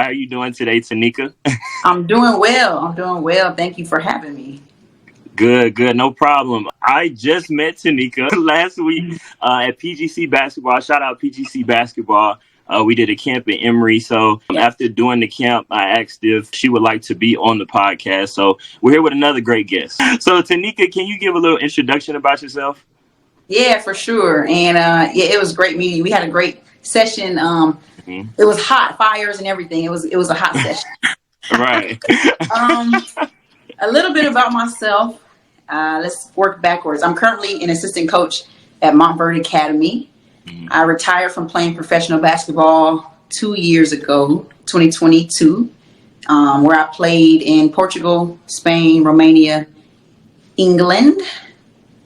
How are you doing today, Tanika? I'm doing well. I'm doing well. Thank you for having me. Good, no problem. I just met Tanika last week at PGC basketball. Shout out PGC basketball. We did a camp in Emory. So after doing the camp, I asked if she would like to be on the podcast. So we're here with another great guest. So Tanika, can you give a little introduction about yourself? Yeah, for sure. And it was a great meeting. We had a great session. It was hot, fires and everything. It was a hot session. Right. A little bit about myself. Let's work backwards. I'm currently an assistant coach at Montverde Academy. I retired from playing professional basketball 2 years ago, 2022, where I played in Portugal, Spain, Romania, England.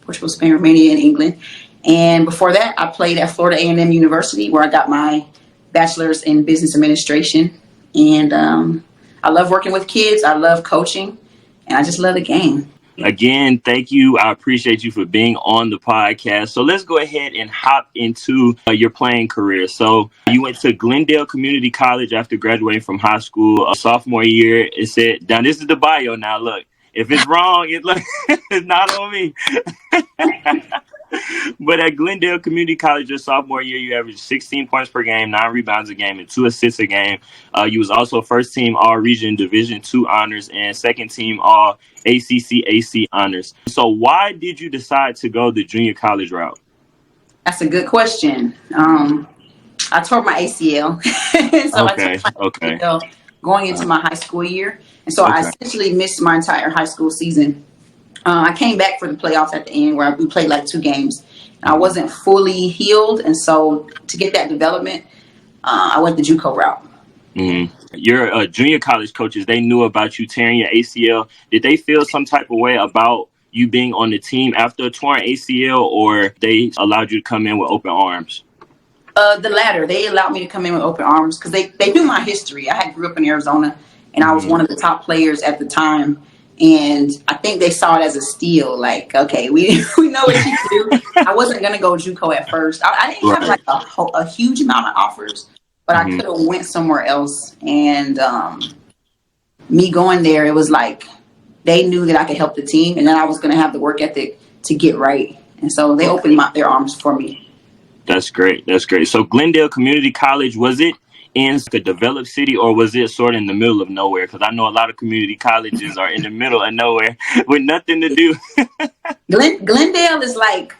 Portugal, Spain, Romania, and England. And before that, I played at Florida A&M University, where I got my bachelor's in business administration. And I love working with kids. I love coaching. And I just love the game. Again, thank you. I appreciate you for being on the podcast. So let's go ahead and hop into your playing career. So you went to Glendale Community College after graduating from high school, sophomore year. It said, now this is the bio now, look. If it's wrong, it's not on me. But at Glendale Community College, your sophomore year, you averaged 16 points per game, 9 rebounds a game, and 2 assists a game. You was also first team All-Region Division II honors and second team All-ACC/AC honors. So why did you decide to go the junior college route? That's a good question. I tore my ACL. So I took my ACL going into my high school year. And so I essentially missed my entire high school season. I came back for the playoffs at the end where we played like 2 games. I wasn't fully healed. And so to get that development, I went the JUCO route. Mm-hmm. Your junior college coaches, they knew about you tearing your ACL. Did they feel some type of way about you being on the team after a torn ACL, or they allowed you to come in with open arms? The latter. They allowed me to come in with open arms because they knew my history. I grew up in Arizona, and I was one of the top players at the time. And I think they saw it as a steal. Like, okay, we know what you do. I wasn't going to go JUCO at first. I didn't have like a huge amount of offers, but I could have went somewhere else. And me going there, it was like they knew that I could help the team, and then I was going to have the work ethic to get right. And so they opened their arms for me. That's great. That's great. So Glendale Community College, was it in a developed city, or was it sort of in the middle of nowhere? Because I know a lot of community colleges are in the middle of nowhere with nothing to do. Glendale is like,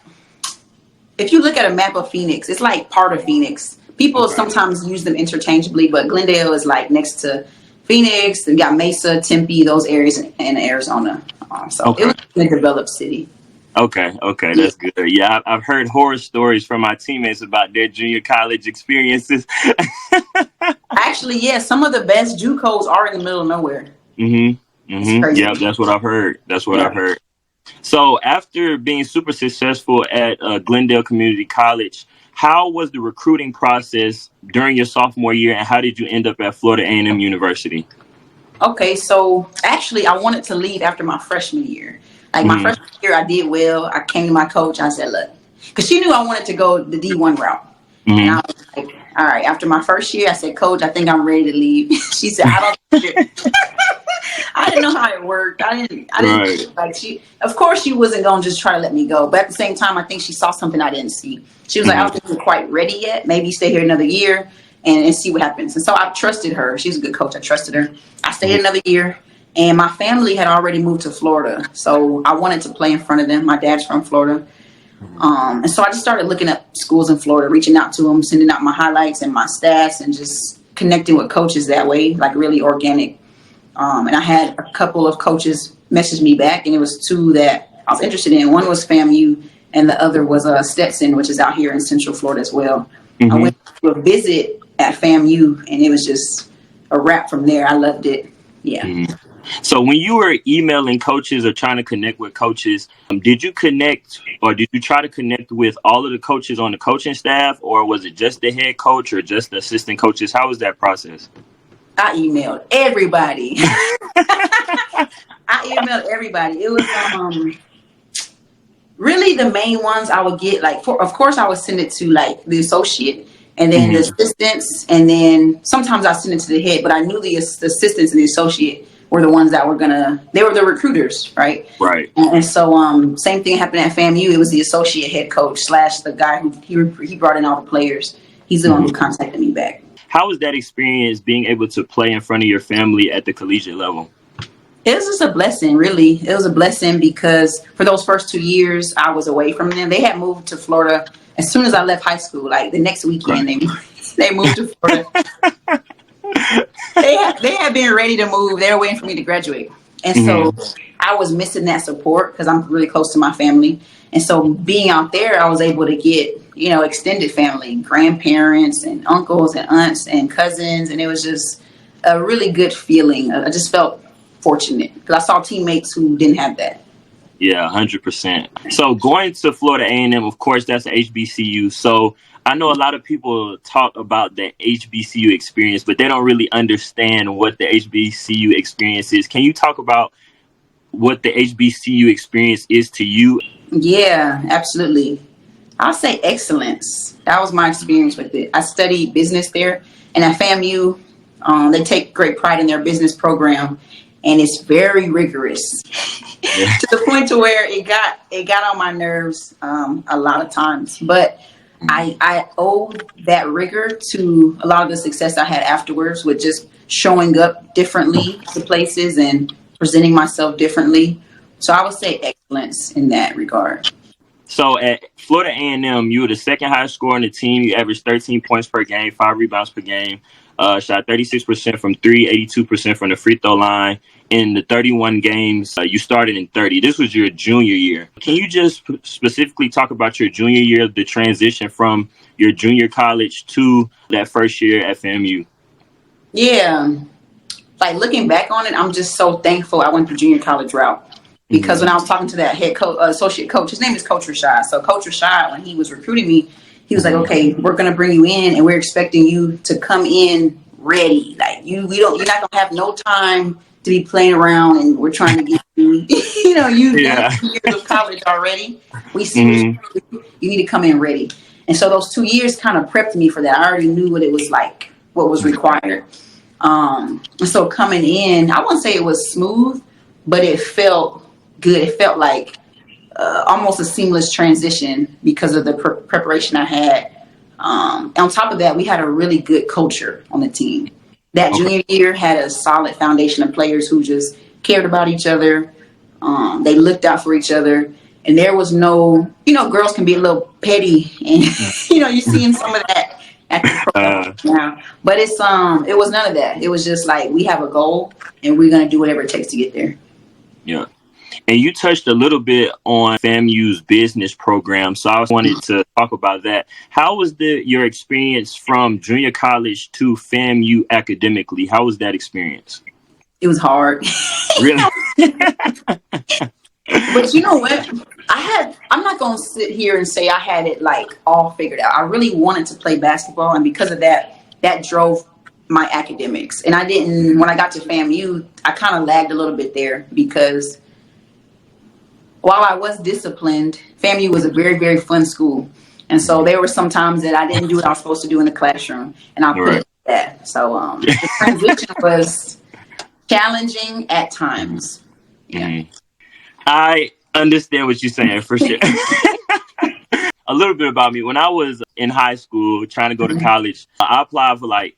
if you look at a map of Phoenix, it's like part of Phoenix. People sometimes use them interchangeably, but Glendale is like next to Phoenix. They got Mesa, Tempe, those areas in Arizona. It was in a developed city. Okay, that's good. Yeah, I've heard horror stories from my teammates about their junior college experiences. Actually, yeah, some of the best JUCOs are in the middle of nowhere. Yeah, that's what I've heard. I've heard. So after being super successful at Glendale Community College, how was the recruiting process during your sophomore year, and how did you end up at Florida A&M University? Okay, so actually, I wanted to leave after my freshman year. Like my freshman year, I did well. I came to my coach. I said, look, because she knew I wanted to go the D1 route. And I was like, all right, after my first year, I said, Coach, I think I'm ready to leave. She said, I don't. I didn't know how it worked. I didn't like of course she wasn't going to just try to let me go. But at the same time, I think she saw something I didn't see. She was like, I don't think you're quite ready yet. Maybe stay here another year and see what happens. And so I trusted her. She's a good coach. I trusted her. I stayed another year. And my family had already moved to Florida. So I wanted to play in front of them. My dad's from Florida. And so I just started looking up schools in Florida, reaching out to them, sending out my highlights and my stats, and just connecting with coaches that way, like really organic. And I had a couple of coaches message me back, and it was 2 that I was interested in. One was FAMU, and the other was Stetson, which is out here in Central Florida as well. I went to a visit at FAMU, and it was just a wrap from there. I loved it. Yeah. So when you were emailing coaches or trying to connect with coaches, did you connect, or did you try to connect with all of the coaches on the coaching staff, or was it just the head coach or just the assistant coaches? How was that process? I emailed everybody. It was really the main ones I would get. Like, of course, I would send it to like the associate, and then the assistants, and then sometimes I send it to the head. But I knew the assistants and the associate were the ones that were they were the recruiters, right? Right. And so same thing happened at FAMU. It was the associate head coach / the guy who he brought in all the players. He's the one who contacted me back. How was that experience being able to play in front of your family at the collegiate level? It was just a blessing, really. It was a blessing because for those first 2 years, I was away from them. They had moved to Florida as soon as I left high school. Like the next weekend, they moved to Florida. They had been ready to move. They were waiting for me to graduate. And so I was missing that support because I'm really close to my family. And so being out there, I was able to get, extended family, grandparents and uncles and aunts and cousins. And it was just a really good feeling. I just felt fortunate because I saw teammates who didn't have that. Yeah, 100%. So going to Florida A&M, of course, that's a HBCU. So I know a lot of people talk about the HBCU experience, but they don't really understand what the HBCU experience is. Can you talk about what the HBCU experience is to you? Yeah, absolutely. I'll say excellence. That was my experience with it. I studied business there, and at FAMU, they take great pride in their business program, and it's very rigorous to the point to where it got on my nerves a lot of times. But I owe that rigor to a lot of the success I had afterwards with just showing up differently to places and presenting myself differently. So I would say excellence in that regard. So at Florida A&M, you were the second highest scorer on the team. You averaged 13 points per game, 5 rebounds per game, shot 36% from 3, 82% from the free throw line. In the 31 games, you started in 30. This was your junior year. Can you just specifically talk about your junior year, the transition from your junior college to that first year at FAMU? Yeah. Like looking back on it, I'm just so thankful I went the junior college route. Because when I was talking to that head coach, associate coach, his name is Coach Rashad. So Coach Rashad, when he was recruiting me, he was like, "Okay, we're going to bring you in, and we're expecting you to come in ready. Like you're not going to have no time to be playing around, and we're trying to get you, you've done 2 years of college already. We see you need to come in ready." And so those 2 years kind of prepped me for that. I already knew what it was like, what was required. And so coming in, I wouldn't say it was smooth, but it felt good. It felt like almost a seamless transition because of the preparation I had. On top of that, we had a really good culture on the team. That junior year had a solid foundation of players who just cared about each other. They looked out for each other. And there was no, girls can be a little petty. And, you're seeing some of that at the program now. But it was none of that. It was just like, we have a goal and we're going to do whatever it takes to get there. Yeah. And you touched a little bit on FAMU's business program, so I wanted to talk about that. How was your experience from junior college to FAMU academically? How was that experience? It was hard. Really? But you know what? I'm not going to sit here and say I had it like all figured out. I really wanted to play basketball, and because of that drove my academics. And when I got to FAMU, I kind of lagged a little bit there because while I was disciplined, FAMU was a very, very fun school. And so there were some times that I didn't do what I was supposed to do in the classroom. And I'll put it like that. So the transition was challenging at times. Yeah. I understand what you're saying for sure. A little bit about me. When I was in high school trying to go to college, I applied for like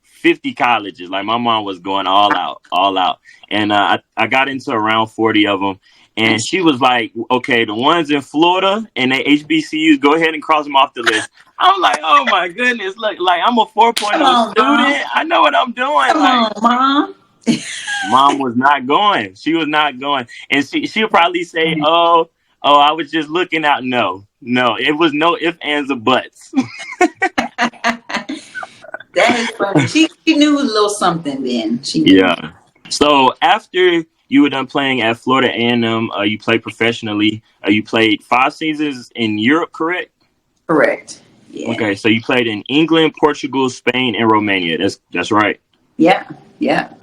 50 colleges. Like my mom was going all out. And I got into around 40 of them. And she was like, "Okay, the ones in Florida and the HBCUs, go ahead and cross them off the list." I'm like, "Oh my goodness, look, like I'm a 4.0 student. Mom. I know what I'm doing." Come on, Mom. Mom was not going. She was not going. And she'll probably say, oh, I was just looking out. No, it was no ifs, ands, or buts. That is funny. She knew a little something then. She knew. Yeah. So after you were done playing at Florida A&M, you played professionally. You played 5 seasons in Europe, correct? Correct. Yeah. Okay, so you played in England, Portugal, Spain, and Romania. That's right. Yeah.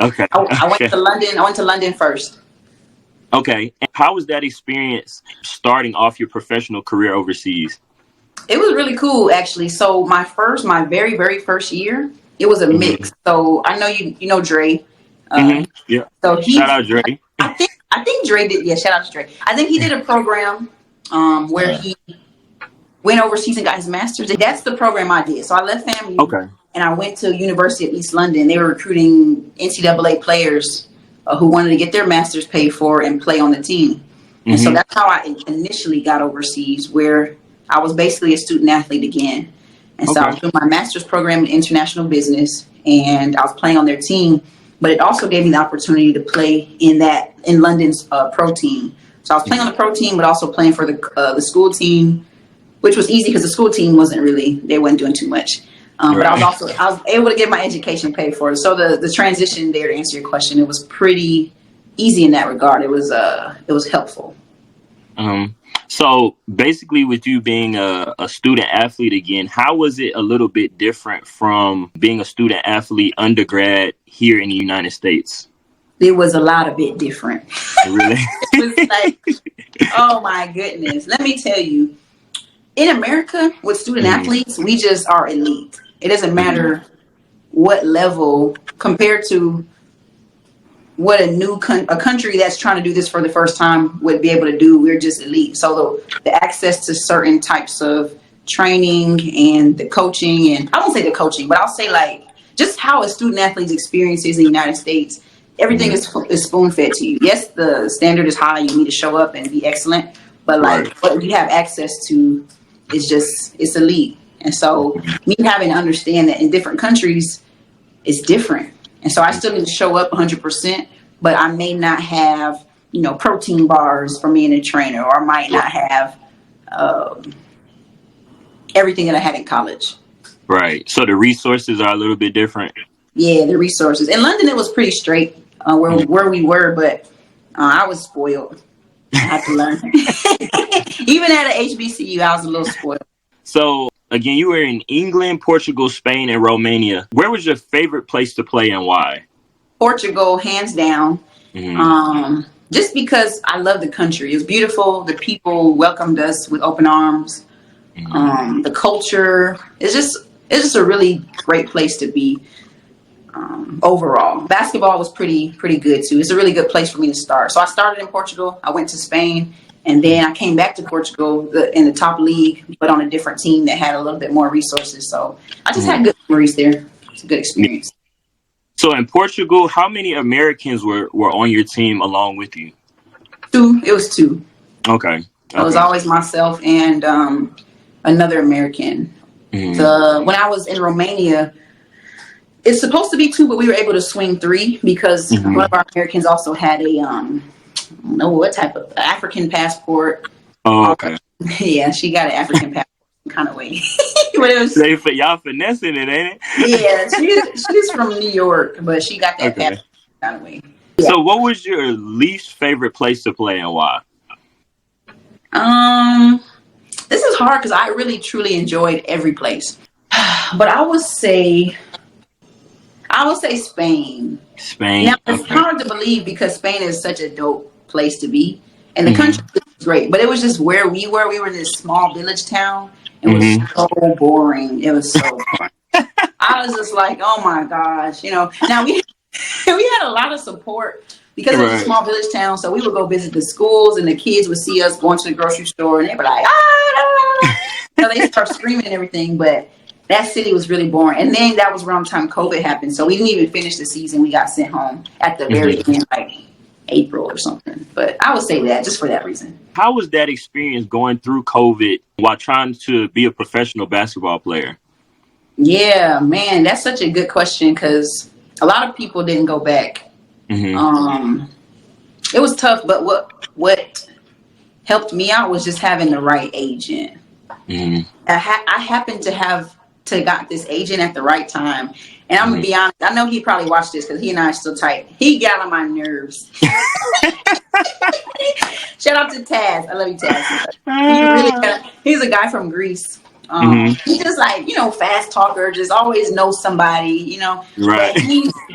Okay. I went to London. I went to London first. Okay. And how was that experience starting off your professional career overseas? It was really cool, actually. So my very, very first year, it was a mix. So I know you know Dre. Yeah. So Shout out Dre. I think Dre did. Yeah, shout out to Dre. I think he did a program where he went overseas and got his master's. That's the program I did. So I left FAMU Okay. and I went to University of East London. They were recruiting NCAA players who wanted to get their master's paid for and play on the team. And so that's how I initially got overseas, where I was basically a student athlete again. And so I was doing my master's program in international business, and I was playing on their team. But it also gave me the opportunity to play in London's pro team. So I was playing on the pro team, but also playing for the school team, which was easy because the school team they weren't doing too much. But I was able to get my education paid for. So the transition there, to answer your question, it was pretty easy in that regard. It was helpful. So basically, with you being a student athlete again, how was it a little bit different from being a student athlete undergrad here in the United States? It was a lot of bit different. Really? It was like, oh my goodness. Let me tell you, in America with student athletes, we just are elite. It doesn't matter what level compared to what a country that's trying to do this for the first time would be able to do. We're just elite. So the access to certain types of training and the coaching, and I won't say the coaching, but I'll say like just how a student athlete's experience is in the United States. Everything is spoon fed to you. Yes, the standard is high. You need to show up and be excellent, but like what you have access to is it's elite. And so me having to understand that in different countries, it's different. And so I still need to show up 100%, but I may not have, protein bars for me and a trainer, or I might not have everything that I had in college. Right. So the resources are a little bit different. Yeah, the resources. In London, it was pretty straight where we were, but I was spoiled. I had to learn. Even at an HBCU, I was a little spoiled. So again, you were in England, Portugal, Spain, and Romania. Where was your favorite place to play and why? Portugal, hands down. Just because I love the country. It was beautiful. The people welcomed us with open arms. The culture. It's just a really great place to be. Overall, basketball was pretty good too. It's a really good place for me to start. So I started in Portugal. I went to Spain. And then I came back to Portugal in the top league, but on a different team that had a little bit more resources. So I just had good memories there. It's a good experience. So in Portugal, how many Americans were on your team along with you? 2. It was 2. Okay. It was always myself and another American. When I was in Romania, it's supposed to be 2, but we were able to swing 3 because one of our Americans also had a I don't know what type of African passport. Oh, okay. Yeah, she got an African passport kind of way. But it was, y'all finessing it, ain't it? Yeah, she's from New York, but she got that passport kind of way. Yeah. So what was your least favorite place to play and why? This is hard because I really truly enjoyed every place. But I would say Spain. Spain. Now it's hard to believe because Spain is such a dope place to be, and the country was great. But it was just where we were. We were in this small village town. It was so boring. It was so boring. I was just like, oh my gosh, Now we had a lot of support because it was a small village town. So we would go visit the schools, and the kids would see us going to the grocery store, and they'd be like, So they start screaming and everything, but that city was really boring. And then that was around the time COVID happened. So we didn't even finish the season. We got sent home at the very end, like April or something. But I would say that just for that reason. How was that experience going through COVID while trying to be a professional basketball player? Yeah, man, that's such a good question because a lot of people didn't go back. It was tough, but what helped me out was just having the right agent. I happened to got this agent at the right time. And I'm going to be honest, I know he probably watched this because he and I are still tight. He got on my nerves. Shout out to Taz. I love you, Taz. He's a guy from Greece. He's just like, fast talker, just always knows somebody, Right. But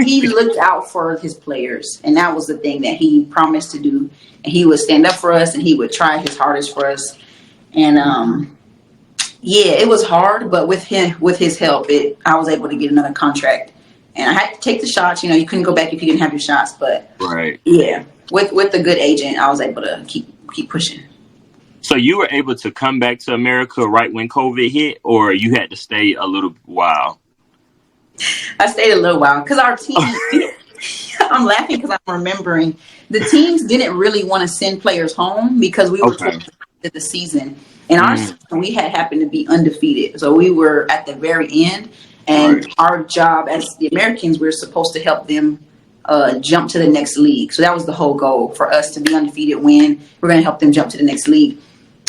he looked out for his players. And that was the thing that he promised to do. And he would stand up for us and he would try his hardest for us. And Yeah, it was hard, but with his help, I was able to get another contract. And I had to take the shots. You couldn't go back if you didn't have your shots. But Right. yeah, with a good agent, I was able to keep pushing. So you were able to come back to America right when COVID hit, or you had to stay a little while? I stayed a little while because our team. I'm laughing because I'm remembering the teams didn't really want to send players home because we were towards the end of the season. And our season, we had happened to be undefeated. So we were at the very end. And our job as the Americans, we're supposed to help them jump to the next league. So that was the whole goal for us to be undefeated, win. We're going to help them jump to the next league.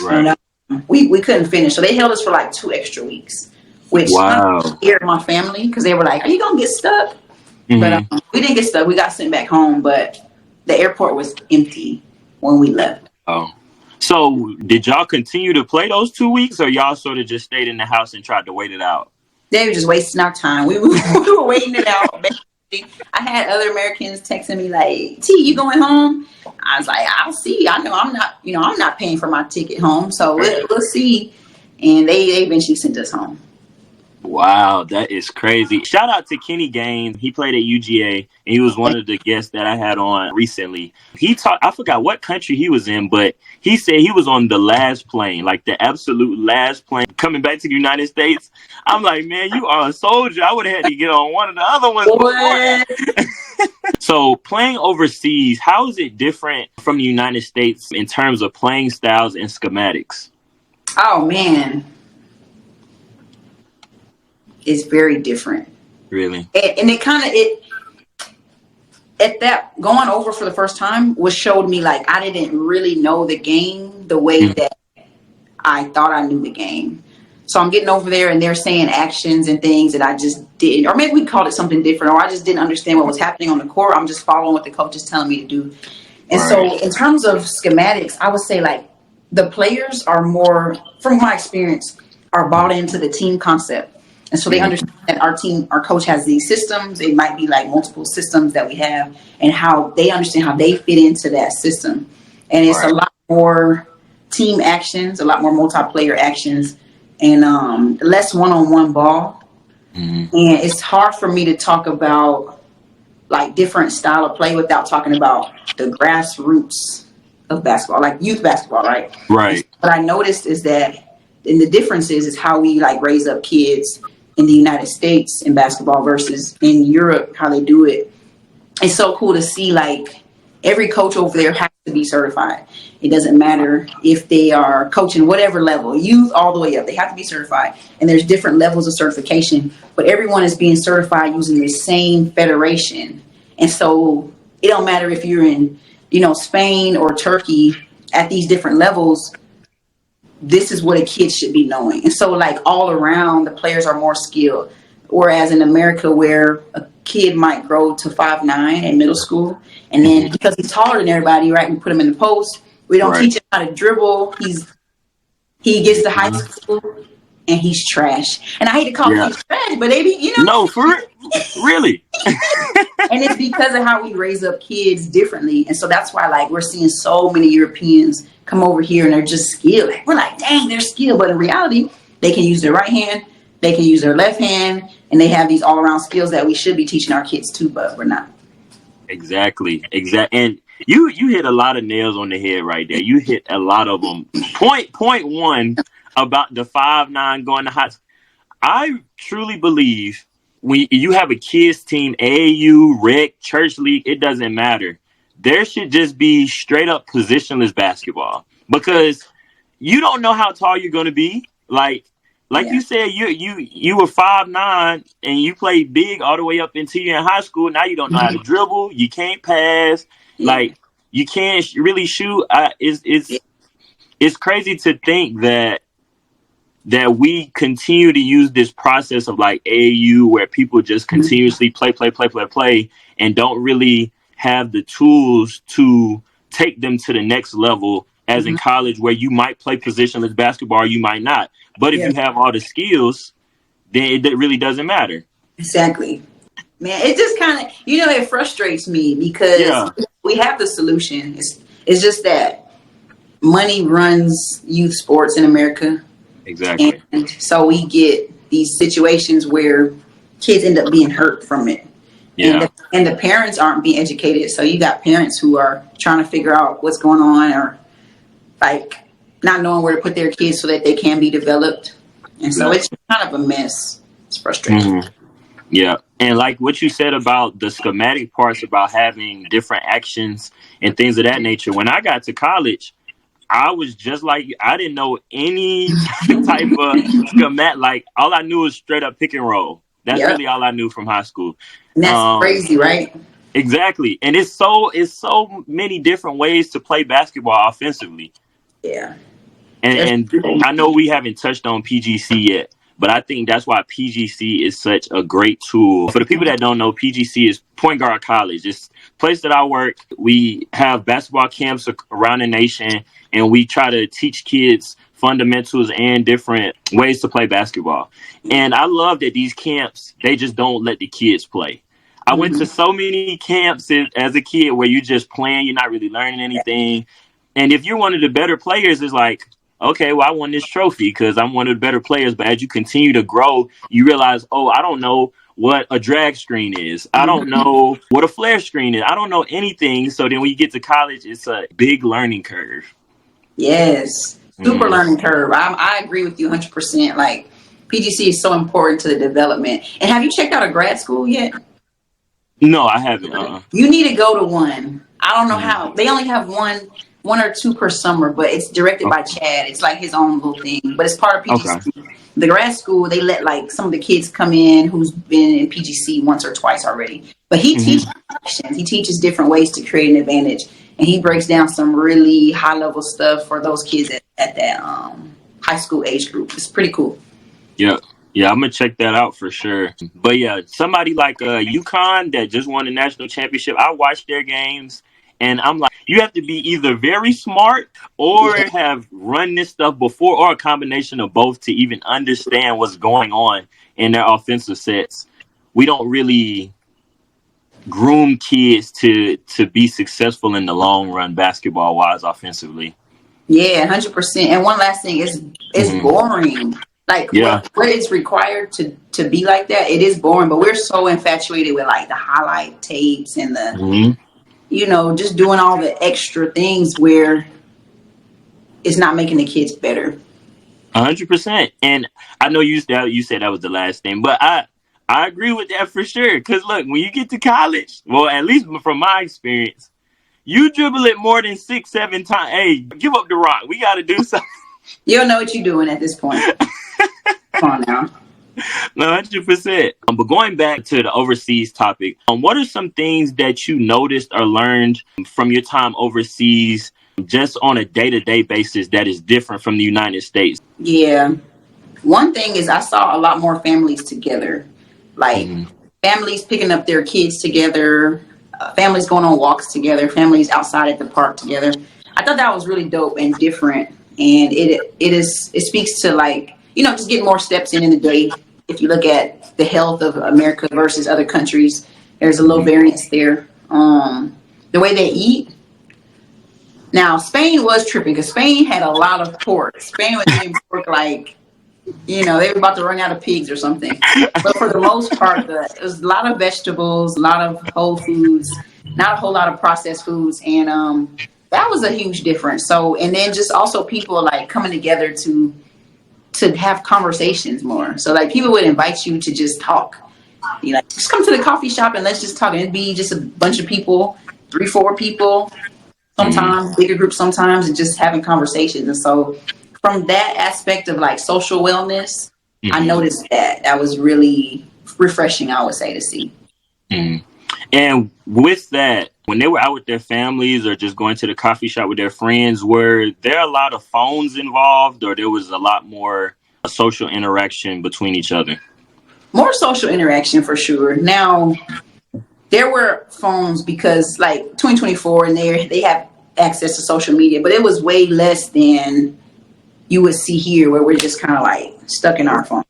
Right. And we couldn't finish. So they held us for like 2 extra weeks, which scared my family because they were like, are you going to get stuck? But we didn't get stuck. We got sent back home, but the airport was empty when we left. Oh. So did y'all continue to play those 2 weeks, or y'all sort of just stayed in the house and tried to wait it out? They were just wasting our time. We were waiting it out. I had other Americans texting me like, T, you going home? I was like, I'll see. I know I'm not paying for my ticket home, so we'll see. And they eventually sent us home. Wow, that is crazy. Shout out to Kenny Gaines. He played at UGA, and he was one of the guests that I had on recently. He talked, I forgot what country he was in, but he said he was on the last plane, like the absolute last plane coming back to the United States. I'm like, man, you are a soldier. I would have had to get on one of the other ones before. So playing overseas, how is it different from the United States in terms of playing styles and schematics? Oh, man. It's very different. Really? And it at that going over for the first time showed me like I didn't really know the game the way that I thought I knew the game. So I'm getting over there and they're saying actions and things that I just didn't, or maybe we called it something different, or I just didn't understand what was happening on the court. I'm just following what the coach is telling me to do. And so in terms of schematics, I would say like the players are more, from my experience, are bought into the team concept. And so they understand that our coach has these systems. It might be like multiple systems that we have, and how they understand how they fit into that system. And it's a lot more team actions, a lot more multiplayer actions, and less one-on-one ball. And it's hard for me to talk about like different style of play without talking about the grassroots of basketball, like youth basketball, right? Right. What I noticed is that, and the difference is how we like raise up kids in the United States in basketball versus in Europe, how they do it. It's so cool to see like every coach over there has to be certified. It doesn't matter if they are coaching whatever level, youth all the way up, they have to be certified. And there's different levels of certification, but everyone is being certified using the same federation. And so it don't matter if you're in, Spain or Turkey at these different levels. This is what a kid should be knowing. And so like all around the players are more skilled. Whereas in America, where a kid might grow to 5'9" in middle school, and then because he's taller than everybody, right, we put him in the post. We don't teach him how to dribble. He gets to high school and he's trash. And I hate to call him trash, but they be, No, for really. And it's because of how we raise up kids differently. And so that's why like we're seeing so many Europeans come over here and they're just skilled. Like, we're like, dang, they're skilled. But in reality, they can use their right hand, they can use their left hand, and they have these all around skills that we should be teaching our kids too, but we're not. Exactly. And you hit a lot of nails on the head right there. You hit a lot of them. Point one about the 5'9" going to high school. I truly believe when you have a kids team, AAU, rec, church league, it doesn't matter. There should just be straight up positionless basketball, because you don't know how tall you're going to be. Like you said, you were 5'9" and you played big all the way up until you're in high school. Now you don't know how to dribble. You can't pass. Like you can't really shoot. It's crazy to think that we continue to use this process of like AAU where people just continuously play, and don't really have the tools to take them to the next level, as in college, where you might play positionless basketball, or you might not. But if you have all the skills, then it really doesn't matter. Exactly. Man, it just kind of, it frustrates me because we have the solution. It's just that money runs youth sports in America. Exactly. And so we get these situations where kids end up being hurt from it. Yeah. And the parents aren't being educated. So you got parents who are trying to figure out what's going on, or like not knowing where to put their kids so that they can be developed. And so it's kind of a mess. It's frustrating. Mm-hmm. Yeah. And like what you said about the schematic parts, about having different actions and things of that nature. When I got to college, I was just like, I didn't know any type of schematic. Like, all I knew was straight up pick and roll. That's Yep. really all I knew from high school. And that's crazy, right? Exactly. And it's so many different ways to play basketball offensively. Yeah. And I know we haven't touched on PGC yet, but I think that's why PGC is such a great tool. For the people that don't know, PGC is Point Guard College. It's a place that I work. We have basketball camps around the nation, and we try to teach kids fundamentals and different ways to play basketball. And I love that these camps, they just don't let the kids play. I went to so many camps as a kid where you're just playing, you're not really learning anything. And if you're one of the better players, it's like, okay, well, I won this trophy because I'm one of the better players. But as you continue to grow, you realize, oh, I don't know what a drag screen is. I don't know what a flare screen is. I don't know anything. So then when you get to college, it's a big learning curve. Yes. Super learning curve. I agree with you 100%. Like, PGC is so important to the development. And have you checked out a grad school yet? No, I haven't. You need to go to one. I don't know how. They only have one or two per summer, but it's directed by Chad. It's like his own little thing, but it's part of PGC. Okay. The grad school, they let like some of the kids come in who's been in PGC once or twice already. But he teaches actions. He teaches different ways to create an advantage, and he breaks down some really high level stuff for those kids at that high school age group. It's pretty cool. Yeah. Yeah, I'm going to check that out for sure. But yeah, somebody like UConn that just won the national championship, I watch their games and I'm like, you have to be either very smart or have run this stuff before, or a combination of both to even understand what's going on in their offensive sets. We don't really groom kids to be successful in the long run basketball wise offensively. Yeah, 100%. And one last thing, it's boring. Like, what is required to be like that, it is boring, but we're so infatuated with like the highlight tapes and the, you know, just doing all the extra things where it's not making the kids better. 100%. And I know you said that was the last thing, but I agree with that for sure. Because look, when you get to college, well, at least from my experience, you dribble it more than 6-7 times. Hey, give up the rock. We got to do something. You don't know what you're doing at this point. Come on now. No, 100%. But going back to the overseas topic, what are some things that you noticed or learned from your time overseas, just on a day-to-day basis, that is different from the United States? Yeah. One thing is I saw a lot more families together, like families picking up their kids together, families going on walks together, families outside at the park together. I thought that was really dope and different. And it speaks to, like, you know, just getting more steps in the day. If you look at the health of America versus other countries, there's a little variance there. The way they eat. Now, Spain was tripping because Spain had a lot of pork. Spain was eating pork like, you know, they were about to run out of pigs or something. But for the most part, it was a lot of vegetables, a lot of whole foods, not a whole lot of processed foods. And that was a huge difference. So, and then just also people like coming together to have conversations more. So like people would invite you to just talk. You know, just come to the coffee shop and let's just talk. And it'd be just a bunch of people, 3-4 people, sometimes bigger groups, sometimes, and just having conversations. And so from that aspect of like social wellness, I noticed that was really refreshing, I would say, to see. And with that, when they were out with their families or just going to the coffee shop with their friends, were there a lot of phones involved, or there was a lot more social interaction between each other? More social interaction for sure. Now, there were phones because like 2024 and they have access to social media, but it was way less than you would see here where we're just kind of like stuck in our phone.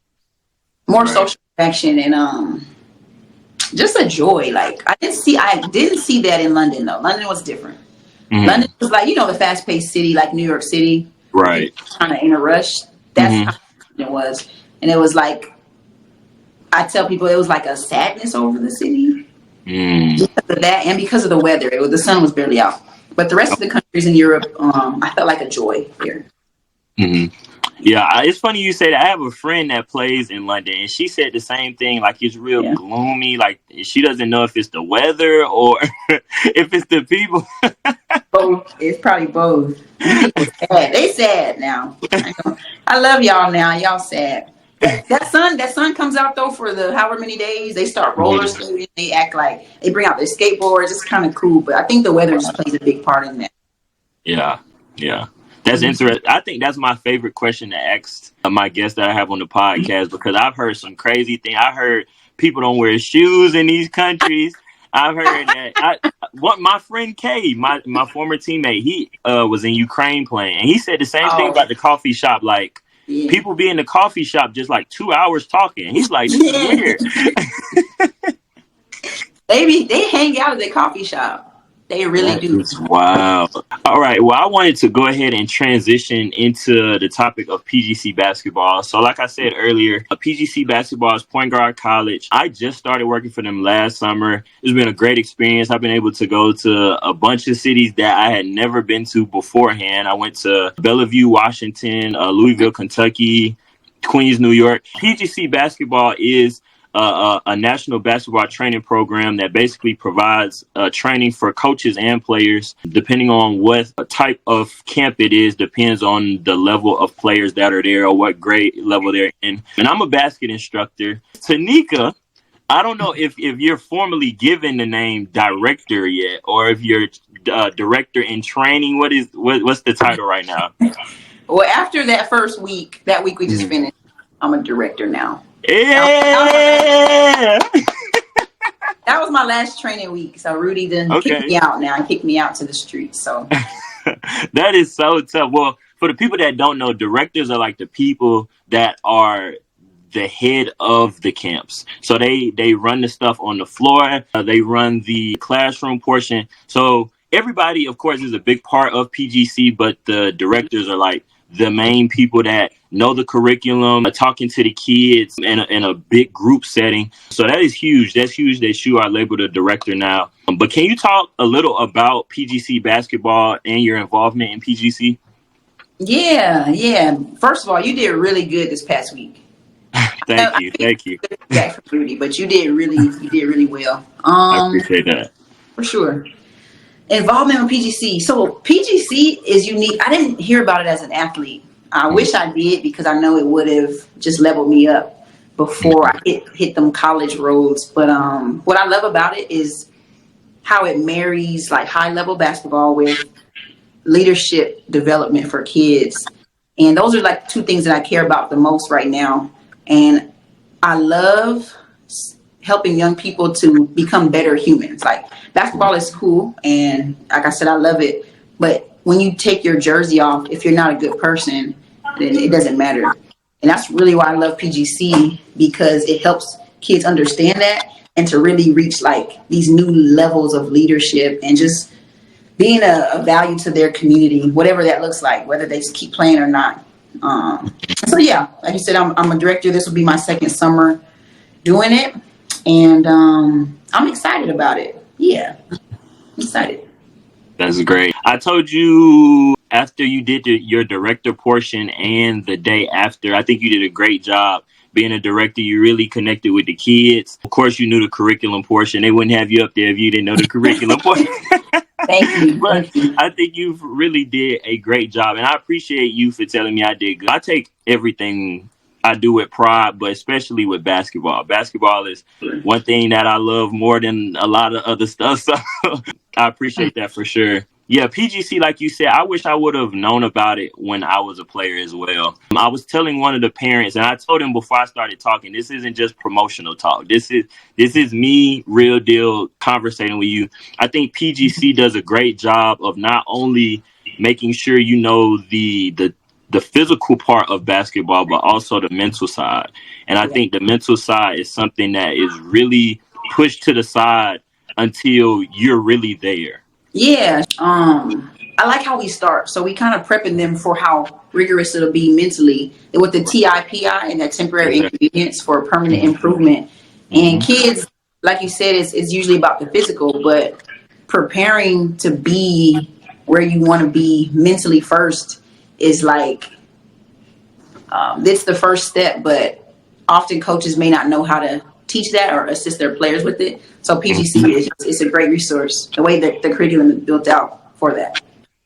More social interaction and just a joy. Like I didn't see that in London though. London was different. London was like, you know, the fast paced city like New York City. Right. Kind of in a rush. That's it was. And it was like, I tell people it was like a sadness over the city because of that and because of the weather. The sun was barely out. But the rest of the countries in Europe, I felt like a joy there. Mm-hmm. Yeah, it's funny you say that. I have a friend that plays in London, and she said the same thing. Like, it's real Yeah. gloomy. Like, she doesn't know if it's the weather or if it's the people. Both. It's probably both. These people sad. They sad now. I love y'all now. Y'all sad. That sun comes out though for the however many days. They start roller skating. They act like they bring out their skateboards. It's kind of cool, but I think the weather just plays a big part in that. Yeah, yeah. That's interesting. I think that's my favorite question to ask my guests that I have on the podcast, because I've heard some crazy things. I heard people don't wear shoes in these countries. I've heard that. My friend Kay, my former teammate, he was in Ukraine playing, and he said the same thing about the coffee shop. Like, Yeah. people be in the coffee shop just like 2 hours talking. He's like, this is weird. They hang out at the coffee shop. They really do. It's wild. All right. Well, I wanted to go ahead and transition into the topic of PGC basketball. So, like I said earlier, PGC basketball is Point Guard College. I just started working for them last summer. It's been a great experience. I've been able to go to a bunch of cities that I had never been to beforehand. I went to Bellevue, Washington, Louisville, Kentucky, Queens, New York. PGC basketball is a national basketball training program that basically provides training for coaches and players. Depending on what type of camp it is, depends on the level of players that are there or what grade level they're in. And I'm a basket instructor. TANEKA, I don't know if you're formally given the name director yet, or if you're director in training. What's the title right now? Well, after that first week, that week we just finished, I'm a director now. Yeah. That was my last training week. So Rudy done kicked me out now and kicked me out to the streets. So that is so tough. Well, for the people that don't know, directors are like the people that are the head of the camps. So they run the stuff on the floor. They run the classroom portion. So everybody, of course, is a big part of PGC, but the directors are like the main people that know the curriculum, talking to the kids in a big group setting. So that is huge. That's huge that you are labeled a director now. But can you talk a little about PGC basketball and your involvement in PGC? Yeah. First of all, you did really good this past week. Thank you. Back from Rudy, but you did really well. I appreciate that. For sure. Involvement with PGC. So PGC is unique. I didn't hear about it as an athlete. I wish I did, because I know it would have just leveled me up before I hit them college roads. But what I love about it is how it marries like high level basketball with leadership development for kids. And those are like two things that I care about the most right now. And I love helping young people to become better humans. Like, basketball is cool, and like I said, I love it. But when you take your jersey off, if you're not a good person, then it doesn't matter. And that's really why I love PGC, because it helps kids understand that and to really reach like these new levels of leadership and just being a value to their community, whatever that looks like, whether they just keep playing or not. So yeah, like you said, I'm a director. This will be my second summer doing it, and I'm excited about it. Yeah, I'm excited. That's great. I told you after you did your director portion and the day after, I think you did a great job being a director. You really connected with the kids. Of course, you knew the curriculum portion. They wouldn't have you up there if you didn't know the curriculum portion. Thank you. But I think you really did a great job, and I appreciate you for telling me I did good. I take everything I do with pride, but especially with basketball. Basketball is one thing that I love more than a lot of other stuff. So I appreciate that for sure. Yeah, PGC, like you said, I wish I would have known about it when I was a player as well. I was telling one of the parents, and I told him before I started talking, this isn't just promotional talk. This is me, real deal, conversating with you. I think PGC does a great job of not only making sure you know the physical part of basketball, but also the mental side. And I think the mental side is something that is really pushed to the side until you're really there. Yeah. I like how we start. So we kind of prepping them for how rigorous it'll be mentally with the TIPI and that temporary inconvenience for permanent improvement. And kids, like you said, it's usually about the physical, but preparing to be where you want to be mentally first is like, it's the first step, but often coaches may not know how to teach that or assist their players with it. So PGC is a great resource, the way that the curriculum is built out for that.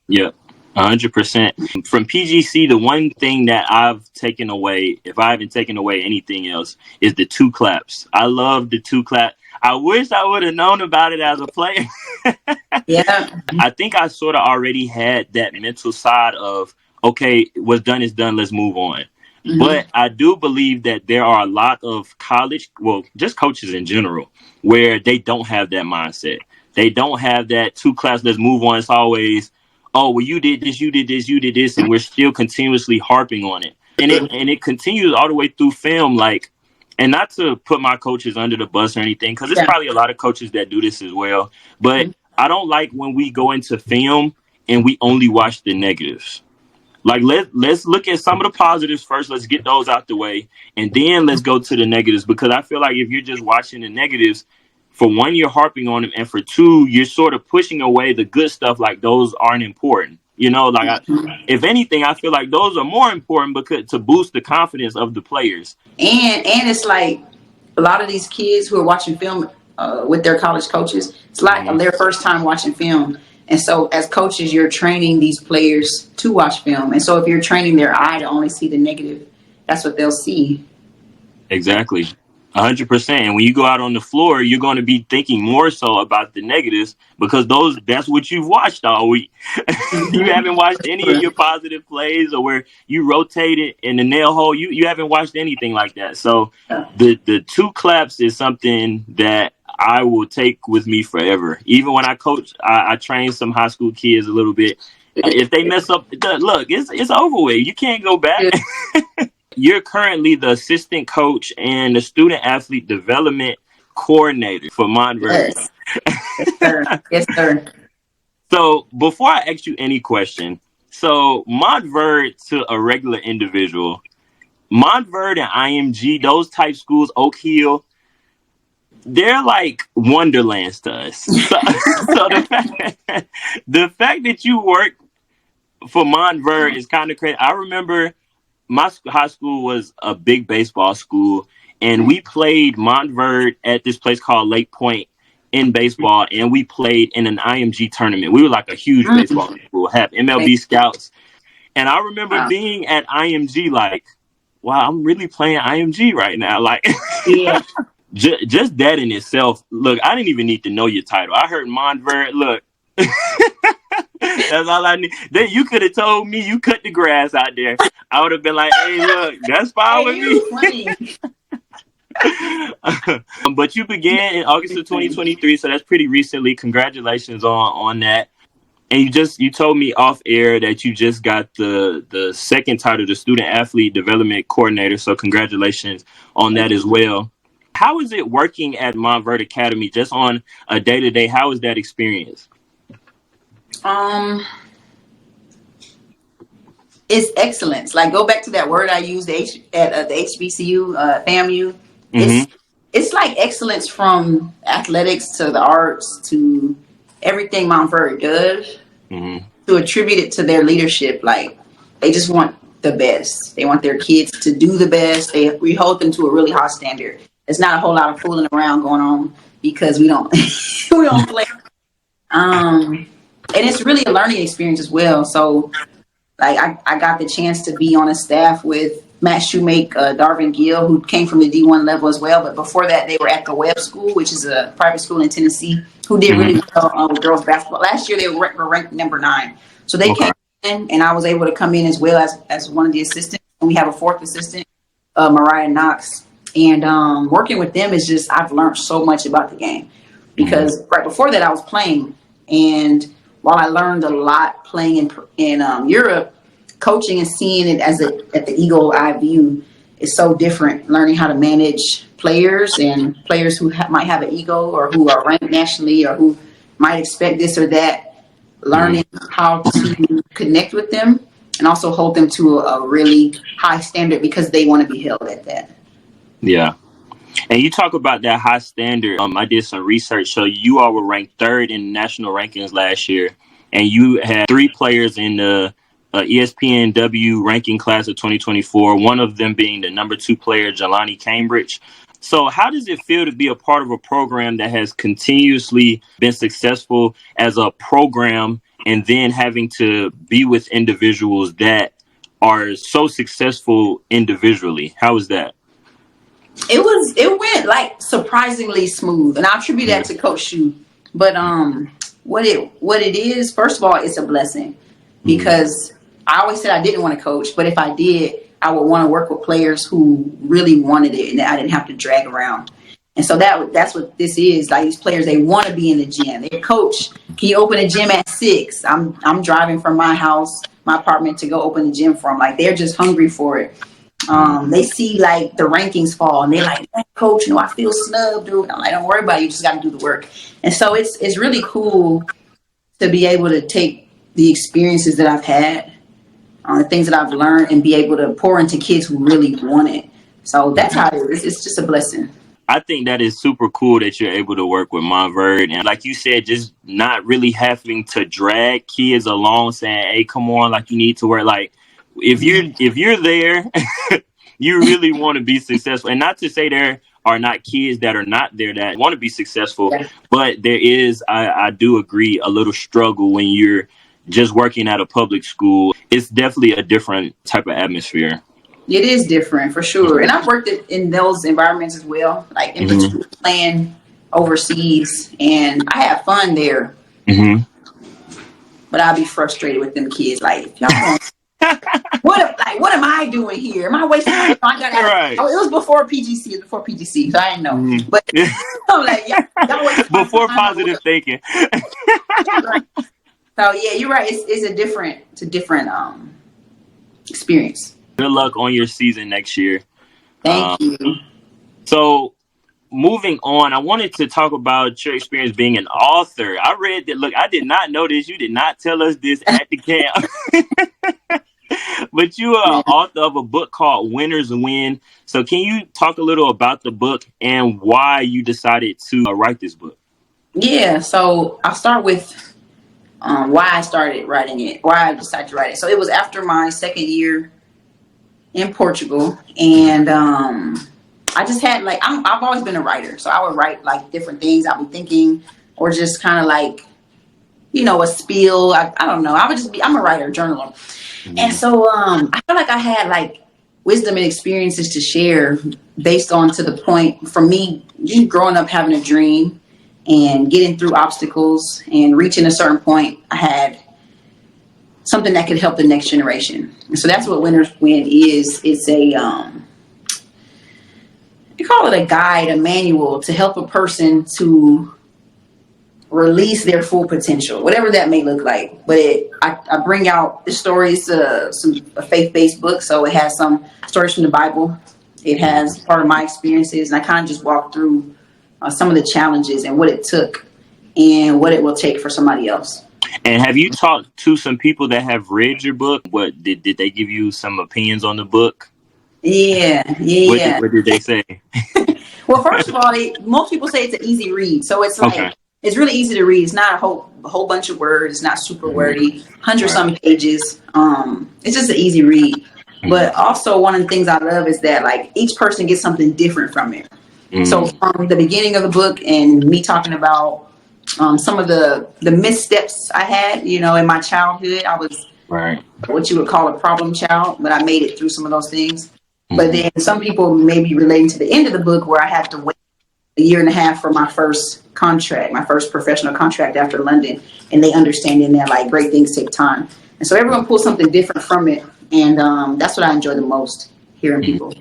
Yeah, 100%. From PGC, the one thing that I've taken away, if I haven't taken away anything else, is the 2 claps. I love the 2 clap. I wish I would have known about it as a player. Yeah. I think I sort of already had that mental side of, okay, what's done is done. Let's move on. But I do believe that there are a lot of college, well, just coaches in general, where they don't have that mindset. They don't have that 2 claps, let's move on. It's always, oh, well, you did this, you did this, you did this, and we're still continuously harping on it. And it continues all the way through film, like, and not to put my coaches under the bus or anything, because there's probably a lot of coaches that do this as well. But I don't like when we go into film and we only watch the negatives. Like, let's look at some of the positives first. Let's get those out the way. And then let's go to the negatives, because I feel like if you're just watching the negatives, for one, you're harping on them. And for two, you're sort of pushing away the good stuff. Like, those aren't important. You know, like, if anything, I feel like those are more important because to boost the confidence of the players. And it's like a lot of these kids who are watching film with their college coaches, it's like their first time watching film. And so as coaches, you're training these players to watch film. And so if you're training their eye to only see the negative, that's what they'll see. Exactly. 100%. And when you go out on the floor, you're going to be thinking more so about the negatives, because that's what you've watched all week. You haven't watched any of your positive plays, or where you rotated in the nail hole. You haven't watched anything like that. So the 2 claps is something that I will take with me forever. Even when I coach, I train some high school kids a little bit. If they mess up, look, it's over with. You can't go back. You're currently the assistant coach and the student athlete development coordinator for Montverde. Yes. Yes, sir. Yes, sir. So before I ask you any question, so Montverde to a regular individual, Montverde and IMG, those type schools, Oak Hill, they're like wonderlands to us. So the fact that you work for Montverde is kind of crazy. I remember my high school was a big baseball school, and we played Montverde at this place called Lake Point in baseball, and we played in an IMG tournament. We were like a huge baseball school, have MLB scouts. And I remember being at IMG like, wow, I'm really playing IMG right now. Like, yeah. Just that in itself. Look, I didn't even need to know your title. I heard Montverde. Look, that's all I need. Then you could have told me you cut the grass out there. I would have been like, hey, look, that's fine with me. But you began in August of 2023, so that's pretty recently. Congratulations on that. And you told me off air that you just got the second title, the student athlete development coordinator. So congratulations on that as well. How is it working at Montverde Academy, just on a day-to-day? How is that experience? It's excellence. Like, go back to that word I used at the HBCU, FAMU. It's like excellence, from athletics to the arts to everything Montverde does, to attribute it to their leadership. Like, they just want the best. They want their kids to do the best. We hold them to a really high standard. It's not a whole lot of fooling around going on, because we don't we don't play. And it's really a learning experience as well. So, like, I got the chance to be on a staff with Matt Shoemake, Darvin Gill, who came from the D1 level as well. But before that, they were at the Webb School, which is a private school in Tennessee, who did really well with girls basketball. Last year, they were ranked number 9. So they came in, and I was able to come in as well as one of the assistants. And we have a 4th assistant, Mariah Knox. And working with them is just, I've learned so much about the game, because right before that I was playing. And while I learned a lot playing in Europe, coaching and seeing it at the eagle eye view is so different. Learning how to manage players, and players who might have an ego, or who are ranked nationally, or who might expect this or that. learning how to connect with them and also hold them to a really high standard because they want to be held at that. Yeah. And you talk about that high standard. I did some research. So you all were ranked third in national rankings last year, and you had 3 players in the ESPNW ranking class of 2024. One of them being the number 2 player, Jelani Cambridge. So how does it feel to be a part of a program that has continuously been successful as a program, and then having to be with individuals that are so successful individually? How is that? It went like surprisingly smooth, and I attribute that to Coach Shu. But what it is, first of all, it's a blessing because I always said I didn't want to coach, but if I did, I would want to work with players who really wanted it and I didn't have to drag around. And so that's what this is. Like, these players, they want to be in the gym. They're, coach, can you open a gym at 6? I'm driving from my house, my apartment, to go open the gym for them. Like, they're just hungry for it. They see like the rankings fall and they're like, coach, I feel snubbed, dude. I'm like, don't worry about it. You just got to do the work. And so it's really cool to be able to take the experiences that I've had, the things that I've learned, and be able to pour into kids who really want it. So that's how it is. It's just a blessing. I think that is super cool that you're able to work with Montverde, and like you said, just not really having to drag kids along, saying, "Hey, come on, like you need to work." Like if you're there, you really want to be successful. And not to say there are not kids that are not there that want to be successful, but there is, I do agree, a little struggle when you're just working at a public school. It's definitely a different type of atmosphere. It is different for sure. And I've worked in those environments as well, like in between playing overseas, and I have fun there. But I'll be frustrated with them kids. Like, y'all what am I doing here? Am I wasting time? It was before PGC. It was before PGC, so I didn't know. But I'm like, y'all wasting before positive thinking. So yeah, you're right. It's a different experience. Good luck on your season next year. Thank you. So moving on, I wanted to talk about your experience being an author. I read that. Look, I did not know this. You did not tell us this at the camp. But you are author of a book called Winners Win. So can you talk a little about the book and why you decided to write this book? Yeah, so I'll start with why I started writing it, why I decided to write it. So it was after my second year in Portugal, and I just had like, I've always been a writer, so I would write like different things I'll be thinking, or just kind of like, a spiel. I don't know. I'm a writer, journaler. And so I feel like I had like wisdom and experiences to share based on, to the point, for me, just growing up having a dream and getting through obstacles and reaching a certain point, I had something that could help the next generation. And so that's what Winners Win is. It's a, you call it a guide, a manual to help a person to release their full potential, whatever that may look like. But I bring out the stories, a faith-based book. So it has some stories from the Bible. It has part of my experiences. And I kind of just walk through some of the challenges and what it took and what it will take for somebody else. And have you talked to some people that have read your book? What did they give you some opinions on the book? Yeah. What did they say? Well, first of all, most people say it's an easy read. So it's like, it's really easy to read. It's not a whole bunch of words. It's not super wordy, 100-some pages. It's just an easy read. But also, one of the things I love is that like each person gets something different from it. So from the beginning of the book and me talking about some of the missteps I had, in my childhood, I was what you would call a problem child, but I made it through some of those things. But then some people may be relating to the end of the book where I had to wait a year and a half for my first contract, my first professional contract after London. And they understand in there, like, great things take time. And so everyone pulls something different from it. And that's what I enjoy the most, hearing people.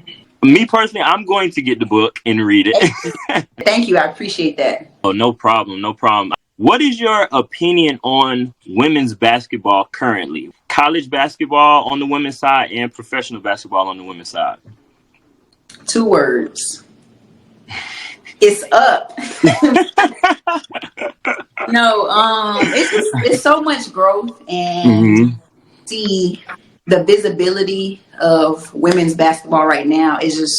Me personally, I'm going to get the book and read it. Thank you. I appreciate that. Oh, no problem. What is your opinion on women's basketball currently? College basketball on the women's side and professional basketball on the women's side? 2 words. It's up. No, it's so much growth, and see the visibility of women's basketball right now is just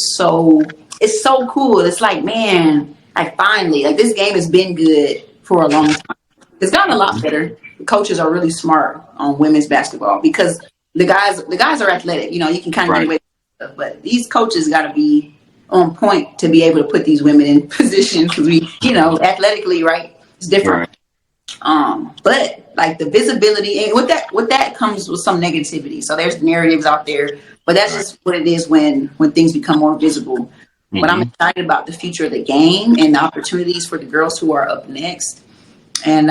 it's so cool. It's like, man, like finally, like this game has been good for a long time. It's gotten a lot better. The coaches are really smart on women's basketball because the guys are athletic. You know, you can kind of get away with stuff, but these coaches got to be on point to be able to put these women in positions because we, athletically, right? It's different. But like the visibility, and with that comes with some negativity. So there's narratives out there, but that's just what it is when things become more visible. But I'm excited about the future of the game and the opportunities for the girls who are up next. And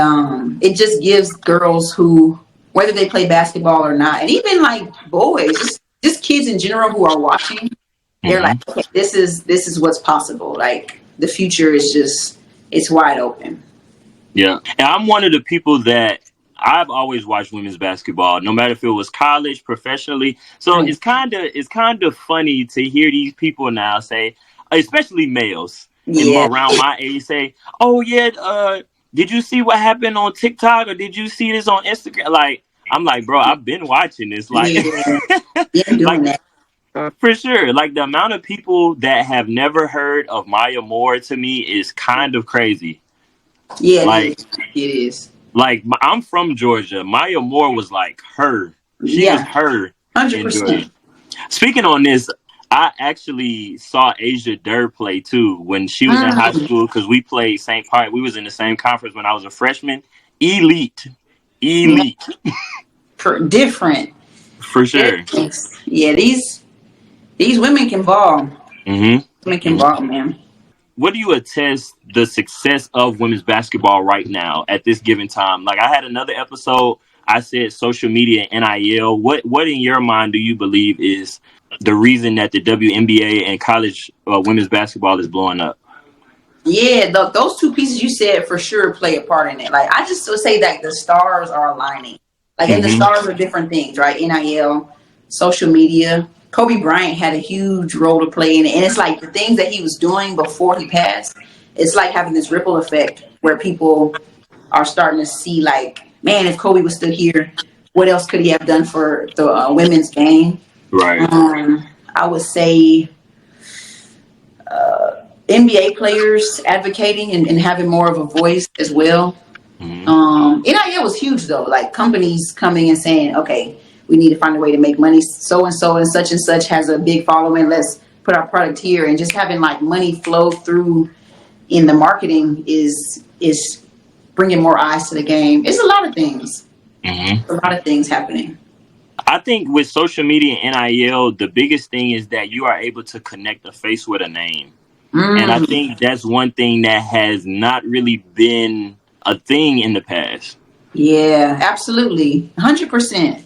it just gives girls who, whether they play basketball or not, and even like boys, just kids in general who are watching, they're like, okay, this is what's possible. Like the future is it's wide open. Yeah. And I'm one of the people that I've always watched women's basketball, no matter if it was college, professionally. So it's kind of funny to hear these people now say, especially males around my age, say, "Oh yeah, did you see what happened on TikTok, or did you see this on Instagram?" Like, I'm like, bro, I've been watching this. Like, Doing that. For sure. Like the amount of people that have never heard of Maya Moore to me is kind of crazy. Yeah, like it is. Like I'm from Georgia. Maya Moore was like her. She was her 100%. in Georgia. Speaking on this, I actually saw Asia Durr play too when she was in high school because we played St. Park. We was in the same conference when I was a freshman. Elite. Different. For sure. Yeah, these women can ball. Women can ball, man. What do you attest the success of women's basketball right now at this given time? Like I had another episode, I said social media and NIL. What in your mind do you believe is the reason that the WNBA and college women's basketball is blowing up? Yeah, those two pieces you said for sure play a part in it. Like I just would say that the stars are aligning. Like and the stars are different things, right? NIL, social media. Kobe Bryant had a huge role to play in it. And it's like the things that he was doing before he passed, it's like having this ripple effect where people are starting to see like, man, if Kobe was still here, what else could he have done for the women's game? Right. I would say NBA players advocating and having more of a voice as well. NIL was huge though, like companies coming and saying, okay, we need to find a way to make money. So and such has a big following. Let's put our product here, and just having like money flow through in the marketing is bringing more eyes to the game. It's a lot of things. A lot of things happening. I think with social media and NIL, the biggest thing is that you are able to connect a face with a name. And I think that's one thing that has not really been a thing in the past. Yeah, absolutely. 100%.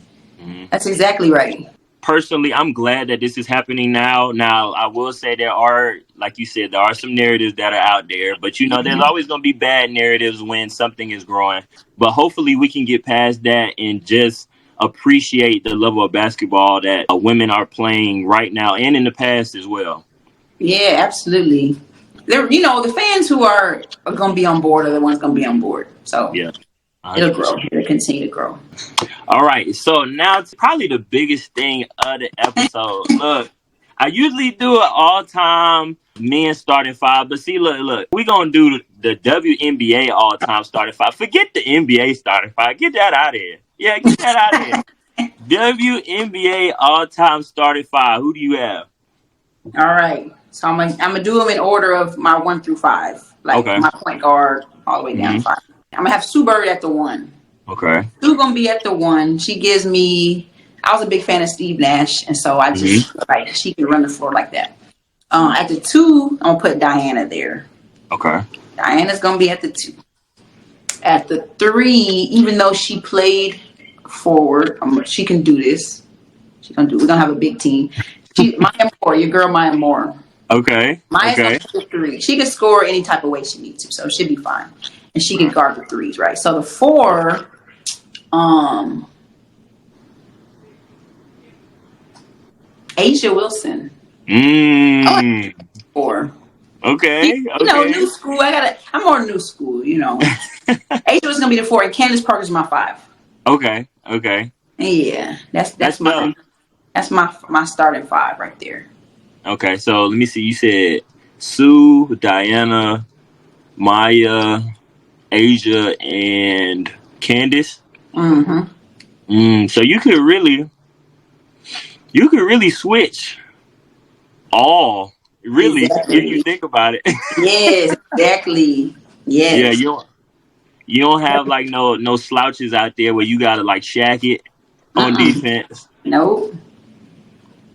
That's exactly right. Personally, I'm glad that this is happening now. Now, I will say there are, like you said, there are some narratives that are out there. But, there's always going to be bad narratives when something is growing. But hopefully we can get past that and just appreciate the level of basketball that women are playing right now and in the past as well. Yeah, absolutely. The fans who are going to be on board are the ones going to be on board. So yeah, it'll grow. It'll continue to grow. All right. So now it's probably the biggest thing of the episode. Look, I usually do an all-time men starting five, but see, look, we're going to do the WNBA all-time starting five. Forget the NBA starting five. Get that out of here. Yeah, get that out of here. WNBA all-time starting five. Who do you have? All right. So I'm gonna do them in order of my 1 through 5. Like my point guard all the way down to 5. I'm gonna have Sue Bird at the 1. Okay. Sue gonna be at the 1. She gives me. I was a big fan of Steve Nash, and so I just like she can run the floor like that. At the 2, I'm gonna put Diana there. Okay. Diana's gonna be at the 2. At the 3, even though she played forward, she can do this. We're gonna have a big team. Maya Moore, your girl Maya Moore. Okay. Maya's gonna be 3. She can score any type of way she needs to, so it should be fine. And she can guard the 3s, right? So the 4, Asia Wilson. 4. Okay. You know, new school. I'm more new school. You know, Asia was gonna be the 4, and Candace Parker's my 5. Okay. Okay. Yeah, that's tough. my my starting 5 right there. Okay. So let me see. You said Sue, Diana, Maya, Asia, and Candace. So you could really switch all. Really, if you Exactly. think about it. Yes, exactly. Yeah, Yes. you don't have like no slouches out there where you gotta like shack it on defense. Nope.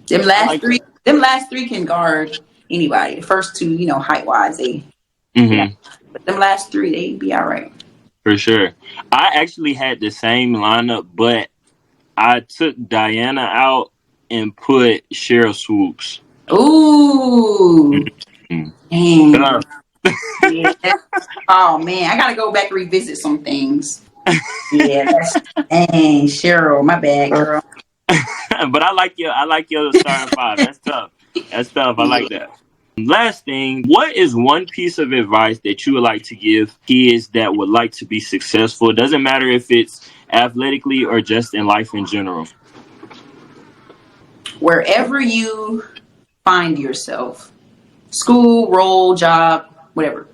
Them I last like three, that. them last three can guard anybody. The first two, you know, height wise, they Hmm. but them last three, they be all right. For sure. I actually had the same lineup, but I took Diana out and put Cheryl Swoops. Ooh, Mhm. dang. Yeah. Oh man, I gotta go back and revisit some things. Yeah, that's dang, Cheryl. My bad, girl. But I like your starting 5. That's tough. That's tough. I Yeah. like that. Last thing, what is one piece of advice that you would like to give kids that would like to be successful? It doesn't matter if it's athletically or just in life in general. Wherever you find yourself, school, role, job, whatever,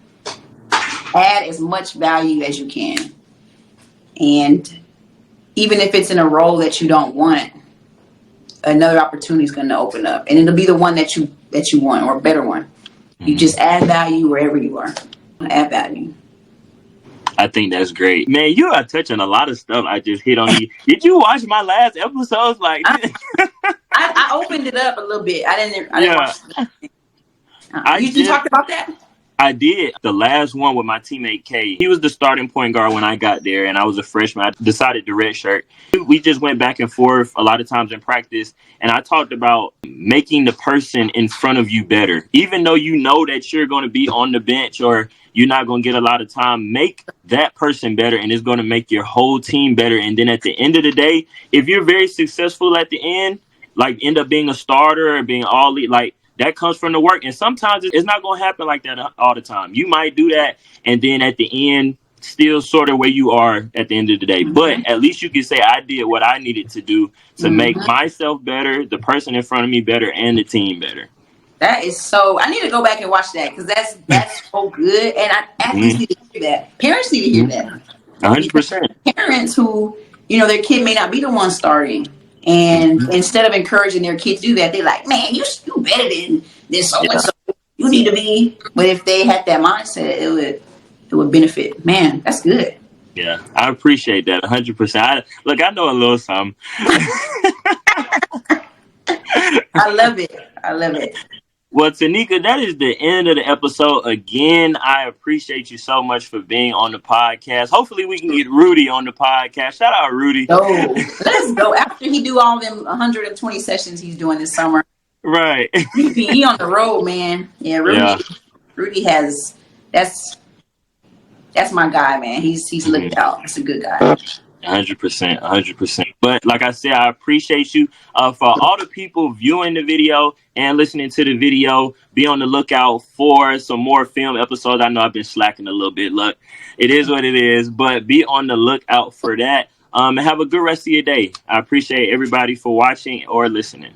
add as much value as you can. And even if it's in a role that you don't want, another opportunity is going to open up, and it'll be the one that you want, or a better one. You Mhm. just add value wherever you are. Add value. I think that's great. Man, you are touching a lot of stuff I just hit on you. Did you watch my last episodes? Like, I opened it up a little bit. I didn't yeah, watch. I You just talked about that. I did the last one with my teammate K. He was the starting point guard when I got there, and I was a freshman. I decided to redshirt. We just went back and forth a lot of times in practice, and I talked about making the person in front of you better. Even though you know that you're going to be on the bench or you're not going to get a lot of time, make that person better, and it's going to make your whole team better. And then at the end of the day, if you're very successful at the end, like end up being a starter or being all lead, like that comes from the work. And sometimes it's not going to happen like that all the time. You might do that, and then at the end, still sort of where you are at the end of the day. But at least you can say, I did what I needed to do to make myself better, the person in front of me better, and the team better. That is so. I need to go back and watch that because that's so good, and athletes Mm-hmm. need to hear that. Parents need to hear that 100%. because parents who their kid may not be the one starting, and instead of encouraging their kid to do that, they're like, "Man, you better than so and Yeah. so. You need to be." But if they had that mindset, it would benefit. Man, that's good. Yeah. I appreciate that 100%. Look, I know a little something. I love it. I love it. Well, Tanika, that is the end of the episode. Again, I appreciate you so much for being on the podcast. Hopefully, we can get Rudy on the podcast. Shout out, Rudy. Let's go. After he do all them 120 sessions he's doing this summer, Right. he on the road, man. Yeah, Yeah. Rudy has that's my guy, man. He's looked out. He's a good guy. 100%, 100%. But like I said, I appreciate you. For all the people viewing the video and listening to the video, be on the lookout for some more film episodes. I know I've been slacking a little bit. Look, it is what it is, but be on the lookout for that. And have a good rest of your day. I appreciate everybody for watching or listening.